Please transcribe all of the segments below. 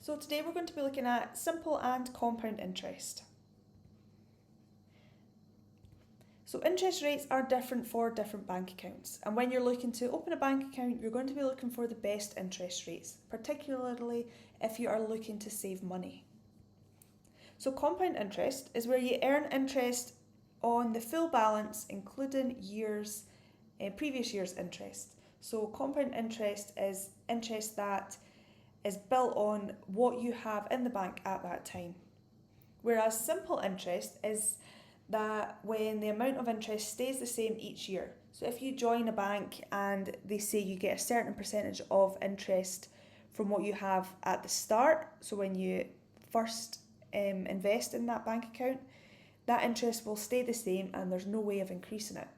So today we're going to be looking at simple and compound interest. So interest rates are different for different bank accounts, and when you're looking to open a bank account, you're going to be looking for the best interest rates, particularly if you are looking to save money. So compound interest is where you earn interest on the full balance, including previous year's interest. So compound interest is interest that is built on what you have in the bank at that time. Whereas simple interest is that when the amount of interest stays the same each year. So if you join a bank and they say you get a certain percentage of interest from what you have at the start, so when you first invest in that bank account, that interest will stay the same and there's no way of increasing it.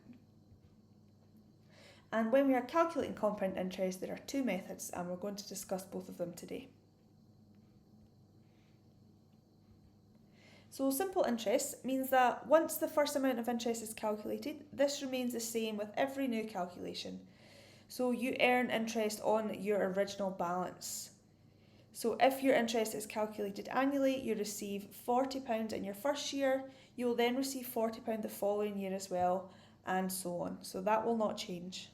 And when we are calculating compound interest, there are two methods, and we're going to discuss both of them today. So simple interest means that once the first amount of interest is calculated, this remains the same with every new calculation. So you earn interest on your original balance. So if your interest is calculated annually, you receive £40 in your first year, you will then receive £40 the following year as well, and so on. So that will not change.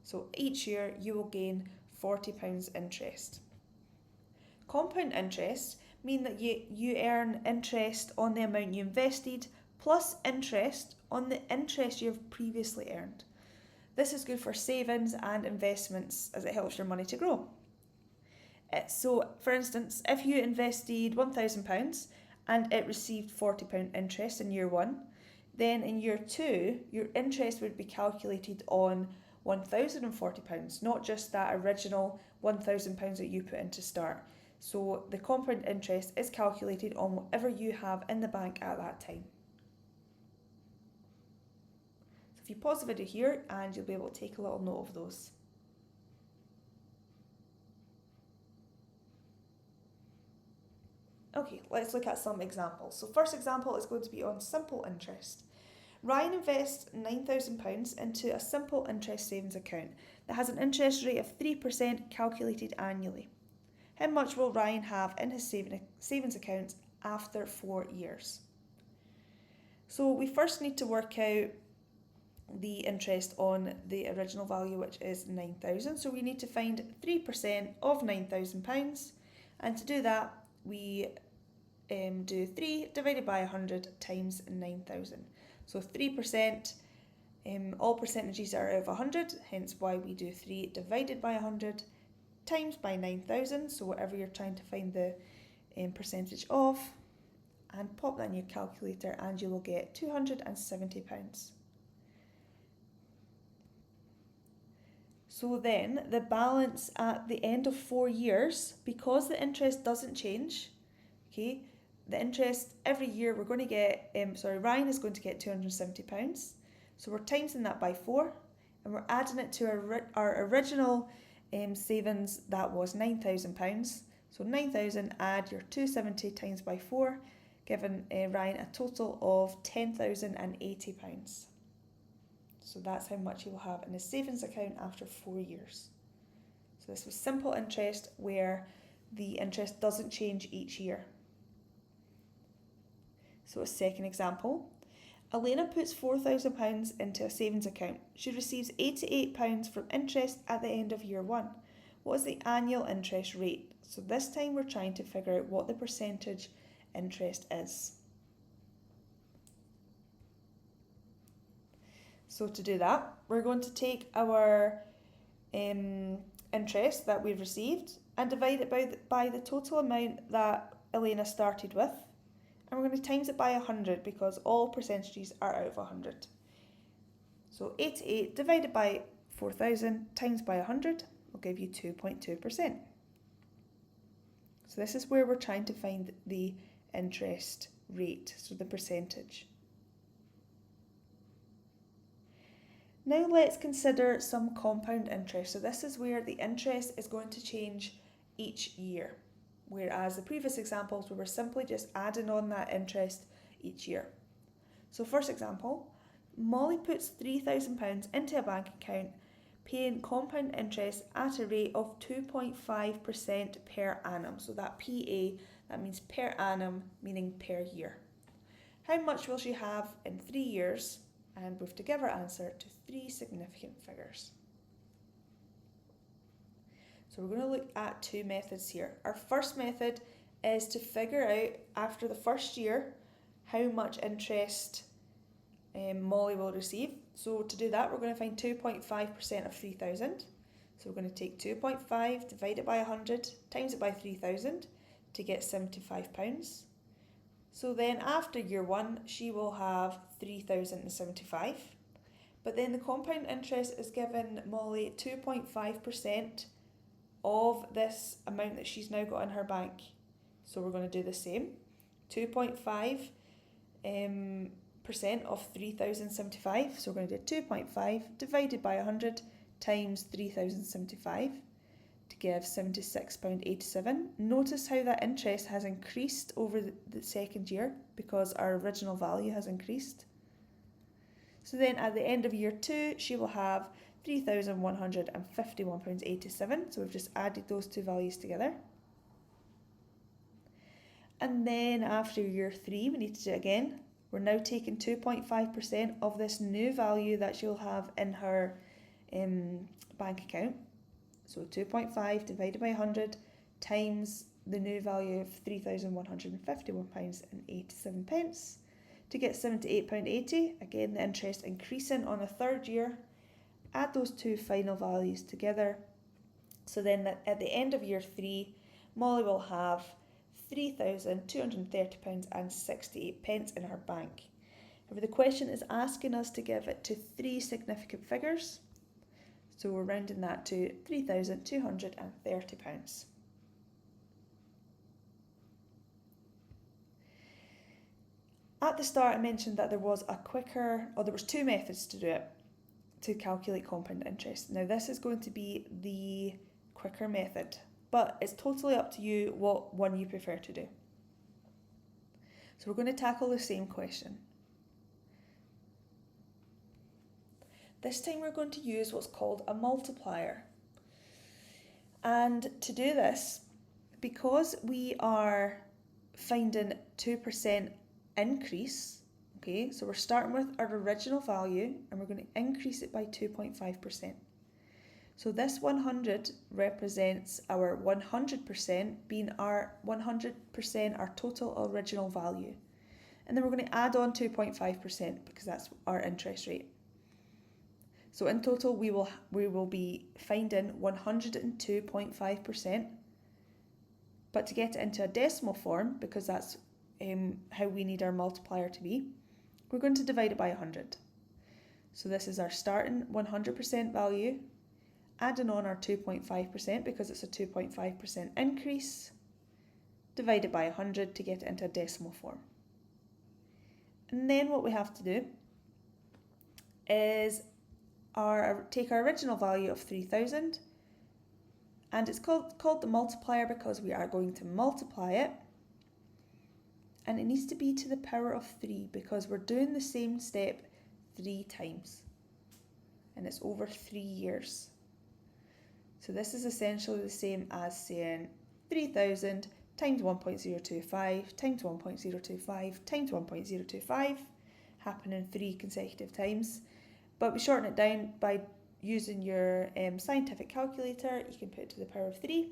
So each year you will gain £40 interest. Compound interest mean that you earn interest on the amount you invested plus interest on the interest you've previously earned. This is good for savings and investments as it helps your money to grow. So for instance, if you invested £1,000 and it received £40 interest in year one, then in year two your interest would be calculated on £1,040, not just that original £1,000 that you put in to start. So the compound interest is calculated on whatever you have in the bank at that time. So if you pause the video here, and you'll be able to take a little note of those. Okay, let's look at some examples. So first example is going to be on simple interest. Ryan invests £9,000 into a simple interest savings account that has an interest rate of 3% calculated annually. How much will Ryan have in his savings account after 4 years? So we first need to work out the interest on the original value, which is £9,000. So we need to find 3% of £9,000, and to do that we do 3 divided by 100 times 9,000. So 3%, all percentages are out of 100, hence why we do 3 divided by 100 times by 9,000, so whatever you're trying to find the percentage of, and pop that in your calculator and you will get £270. So then the balance at the end of 4 years, because the interest doesn't change, okay, the interest every year we're going to get, Ryan is going to get £270, so we're timesing that by 4 and we're adding it to our original savings that was £9,000. So 9,000 add your 270 times by 4, giving Ryan a total of £10,080. So that's how much he will have in his savings account after 4 years. So this was simple interest where the interest doesn't change each year. So a second example. Elena puts £4,000 into a savings account. She receives £88 from interest at the end of year one. What is the annual interest rate? So this time we're trying to figure out what the percentage interest is. So to do that, we're going to take our interest that we've received and divide it by the total amount that Elena started with. And we're going to times it by 100 because all percentages are out of 100. So 88 divided by 4,000 times by 100 will give you 2.2%. So this is where we're trying to find the interest rate, so the percentage. Now let's consider some compound interest. So this is where the interest is going to change each year, whereas the previous examples we were simply just adding on that interest each year. So first example, Molly puts £3,000 into a bank account paying compound interest at a rate of 2.5% per annum. So that PA, that means per annum, meaning per year. How much will she have in 3 years? And we have to give our answer to 3 significant figures. So we're going to look at 2 methods here. Our first method is to figure out after the first year how much interest Molly will receive. So to do that, we're going to find 2.5% of 3,000. So we're going to take 2.5, divide it by 100, times it by 3,000 to get £75. So then after year 1, she will have 3,075. But then the compound interest is given Molly 2.5% of this amount that she's now got in her bank. So we're going to do the same. 2.5% of 3,075. So we're going to do 2.5 divided by 100 times 3,075 to give £76.87. Notice how that interest has increased over the second year because our original value has increased. So then at the end of year 2, she will have £3,151.87. So we've just added those 2 values together. And then after year 3, we need to do it again. We're now taking 2.5% of this new value that she'll have in her bank account. So 2.5 divided by 100 times the new value of £3,151.87 to get £78.80. Again, the interest increasing on the third year. Add those 2 final values together. So then at the end of year 3, Molly will have £3,230.68 in her bank. However, the question is asking us to give it to 3 significant figures. So we're rounding that to £3,230. At the start I mentioned that there was 2 methods to do it, to calculate compound interest. Now this is going to be the quicker method, but it's totally up to you what one you prefer to do. So we're going to tackle the same question. This time we're going to use what's called a multiplier. And to do this, because we are finding 2% increase, okay, so we're starting with our original value and we're going to increase it by 2.5%. So this 100 represents our 100% being our 100% our total original value. And then we're going to add on 2.5% because that's our interest rate. So in total we will be finding 102.5%. But to get it into a decimal form, because that's how we need our multiplier to be, we're going to divide it by 100. So this is our starting 100% value, adding on our 2.5% because it's a 2.5% increase, divided by 100 to get it into a decimal form. And then what we have to do is take our original value of 3,000, and it's called the multiplier because we are going to multiply it, and it needs to be to the power of 3 because we're doing the same step 3 times and it's over 3 years. So this is essentially the same as saying 3,000 times 1.025 times 1.025 times 1.025 happening 3 consecutive times. But we shorten it down by using your scientific calculator. You can put it to the power of 3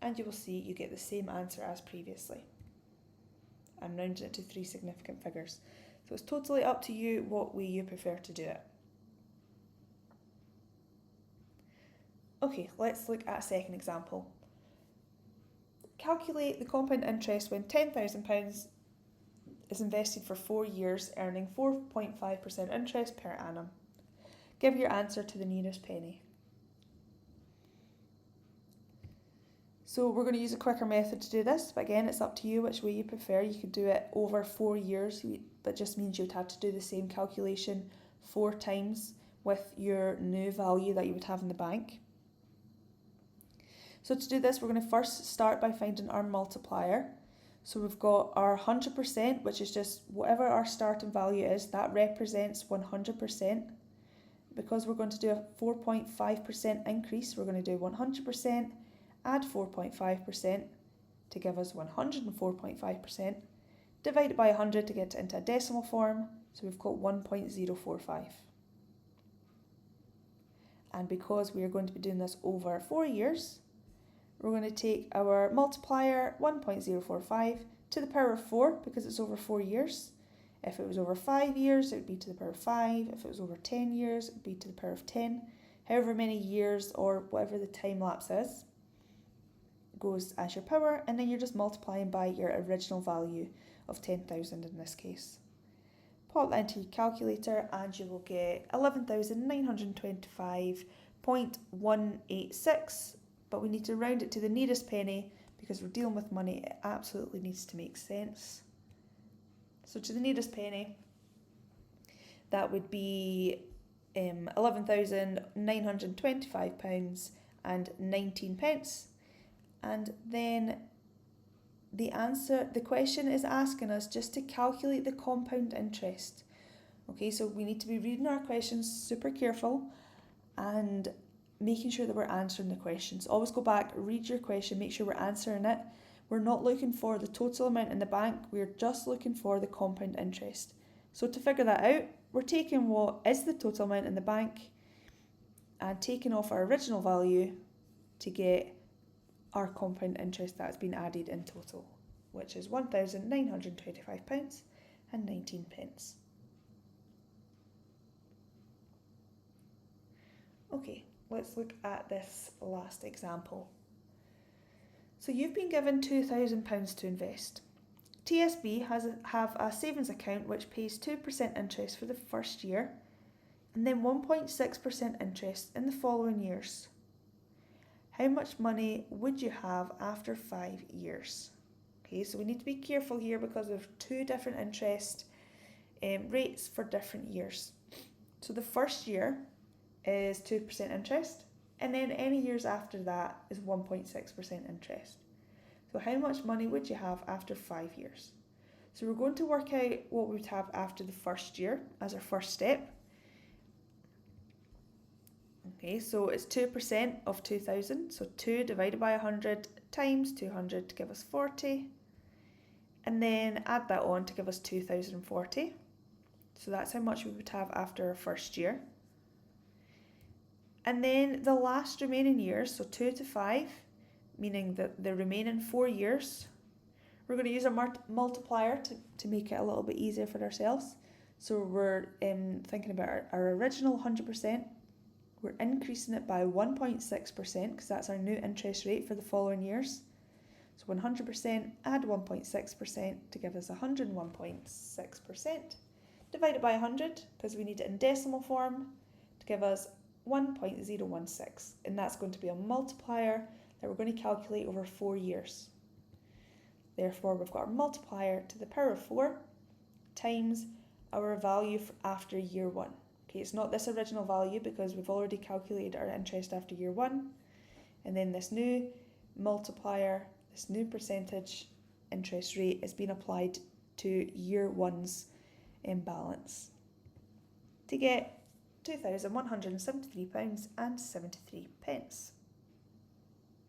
and you will see you get the same answer as previously. I'm rounding it to 3 significant figures. So it's totally up to you what way you prefer to do it. Okay, let's look at a second example. Calculate the compound interest when £10,000 is invested for 4 years, earning 4.5% interest per annum. Give your answer to the nearest penny. So we're going to use a quicker method to do this, but again, it's up to you which way you prefer. You could do it over 4 years, but just means you'd have to do the same calculation 4 times with your new value that you would have in the bank. So to do this, we're going to first start by finding our multiplier. So we've got our 100%, which is just whatever our starting value is, that represents 100%. because we're going to do a 4.5% increase, we're going to do 100%, add 4.5% to give us 104.5%, divide it by 100 to get it into a decimal form, so we've got 1.045. And because we are going to be doing this over 4 years, we're going to take our multiplier 1.045 to the power of 4 because it's over 4 years. If it was over 5 years, it would be to the power of 5. If it was over 10 years, it would be to the power of 10. However many years or whatever the time lapse is goes as your power, and then you're just multiplying by your original value of 10,000 in this case. Pop that into your calculator and you will get 11,925.186, but we need to round it to the nearest penny because we're dealing with money, it absolutely needs to make sense. So to the nearest penny, that would be £11,925 and 19 pence. And then the question is asking us just to calculate the compound interest. Okay, so we need to be reading our questions super careful and making sure that we're answering the questions. Always go back, read your question, make sure we're answering it. We're not looking for the total amount in the bank, we're just looking for the compound interest. So to figure that out, we're taking what is the total amount in the bank and taking off our original value to get our compound interest that's been added in total, which is £1,925 and 19 pence. Okay, let's look at this last example. So you've been given £2,000 to invest. TSB have a savings account which pays 2% interest for the first year and then 1.6% interest in the following years. How much money would you have after 5 years? Okay, so we need to be careful here because there's two different interest rates for different years. So the first year is 2% interest, and then any years after that is 1.6% interest. So how much money would you have after 5 years? So we're going to work out what we would have after the first year as our first step. Okay, so it's 2% of 2,000, so 2 divided by 100 times 200 to give us 40, and then add that on to give us 2,040. So that's how much we would have after our first year. And then the last remaining years, so 2 to 5, meaning that the remaining 4 years, we're going to use a multiplier to make it a little bit easier for ourselves. So we're thinking about our original 100%. We're increasing it by 1.6% because that's our new interest rate for the following years. So 100% add 1.6% to give us 101.6%. Divide it by 100 because we need it in decimal form to give us 1.016. And that's going to be a multiplier that we're going to calculate over 4 years. Therefore, we've got our multiplier to the power of 4 times our value after year 1. Okay, it's not this original value because we've already calculated our interest after year 1. And then this new multiplier, this new percentage interest rate is being applied to year 1's balance to get £2,173 and 73 pence.